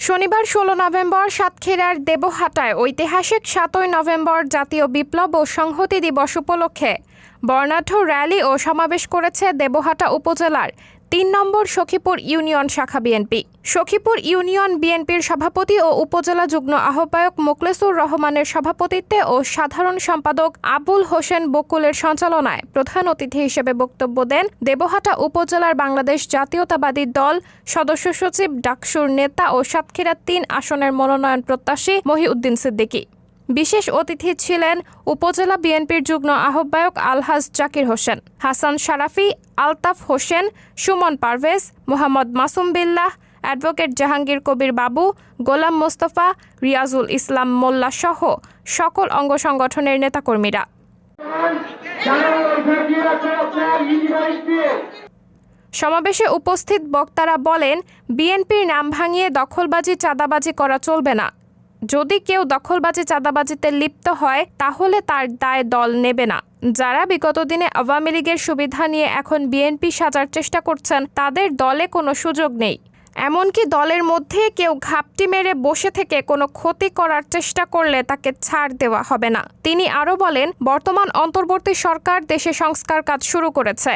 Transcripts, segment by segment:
শনিবার ১৬ নভেম্বর সাতক্ষীরার দেবহাটায় ঐতিহাসিক ৭ই নভেম্বর জাতীয় বিপ্লব ও সংহতি দিবস উপলক্ষে বর্ণাঢ্য র্যালি ও সমাবেশ করেছে দেবহাটা উপজেলার ৩ নম্বর সখীপুর ইউনিয়ন শাখা বিএনপি। সখীপুর ইউনিয়ন বিএনপির সভাপতি ও উপজেলা যুগ্ম আহ্বায়ক মোখলেসুর রহমানের সভাপতিত্বে ও সাধারণ সম্পাদক আবুল হোসেন বকুলের সঞ্চালনায় প্রধান অতিথি হিসেবে বক্তব্য দেন দেবহাটা উপজেলার বাংলাদেশ জাতীয়তাবাদী দল সদস্য সচিব ডাকসুর নেতা ও সাতক্ষীরা ৩ আসনের মনোনয়ন প্রত্যাশী মহিউদ্দিন সিদ্দিকী। বিশেষ অতিথি ছিলেন উপজেলা বিএনপির যুগ্ম আহ্বায়ক আলহাজ জাকির হোসেন, হাসান শারাফি, আলতাফ হোসেন, সুমন পারভেজ, মোহাম্মদ মাসুম বিল্লাহ, অ্যাডভোকেট জাহাঙ্গীর কবির বাবু, গোলাম মোস্তফা, রিয়াজুল ইসলাম মোল্লা সহ সকল অঙ্গ সংগঠনের নেতাকর্মীরা। সমাবেশে উপস্থিত বক্তারা বলেন, বিএনপির নাম ভাঙিয়ে দখলবাজি চাঁদাবাজি করা চলবে না। যদি কেউ দখলবাজি চাঁদাবাজিতে লিপ্ত হয় তাহলে তার দায় দল নেবে না। যারা বিগত দিনে আওয়ামী লীগের সুবিধা নিয়ে এখন বিএনপি সাজার চেষ্টা করছেন তাদের দলে কোনো সুযোগ নেই। এমনকি দলের মধ্যে কেউ ঘাপটি মেরে বসে থেকে কোনো ক্ষতি করার চেষ্টা করলে তাকে ছাড় দেওয়া হবে না। তিনি আরও বলেন, বর্তমান অন্তর্বর্তী সরকার দেশে সংস্কার কাজ শুরু করেছে।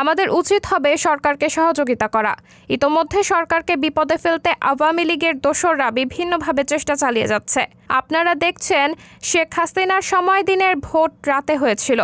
আমাদের উচিত হবে সরকারকে সহযোগিতা করা। ইতোমধ্যে সরকারকে বিপদে ফেলতে আওয়ামী লীগের দোসররা বিভিন্নভাবে চেষ্টা চালিয়ে যাচ্ছে। আপনারা দেখছেন, শেখ হাসিনার সময় দিনের ভোট রাতে হয়েছিল।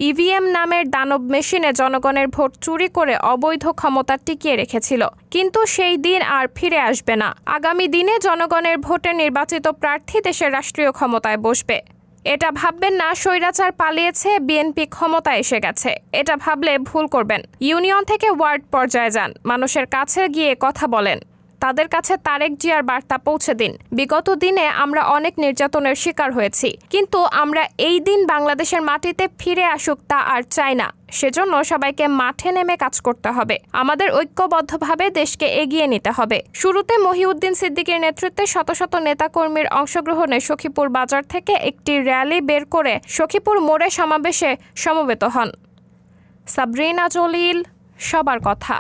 ইভিএম নামের দানব মেশিনে জনগণের ভোট চুরি করে অবৈধ ক্ষমতা টিকিয়ে রেখেছিল, কিন্তু সেই দিন আর ফিরে আসবে না। আগামী দিনে জনগণের ভোটে নির্বাচিত প্রার্থী দেশের রাষ্ট্রীয় ক্ষমতায় বসবে। এটা ভাববেন না স্বৈরাচার পালিয়েছে, বিএনপি ক্ষমতায় এসে গেছে। এটা ভাবলে ভুল করবেন। ইউনিয়ন থেকে ওয়ার্ড পর্যায়ে যান, মানুষের কাছে গিয়ে কথা বলেন, তাদের কাছে তারেক জিয়ার বার্তা পৌঁছে দিন। বিগত দিনে আমরা অনেক নির্যাতনের শিকার হয়েছি, কিন্তু আমরা এই দিন বাংলাদেশের মাটিতে ফিরে আসুক তা আর চাই না। সেজন্য সবাইকে মাঠে নেমে কাজ করতে হবে। আমাদের ঐক্যবদ্ধভাবে দেশকে এগিয়ে নিতে হবে। শুরুতে মহিউদ্দিন সিদ্দিকীর নেতৃত্বে শত শত নেতাকর্মীর অংশগ্রহণে সখীপুর বাজার থেকে একটি র্যালি বের করে সখীপুর মোড়ে সমাবেশে সমবেত হন। সাবরিনা জলিল, সবার কথা।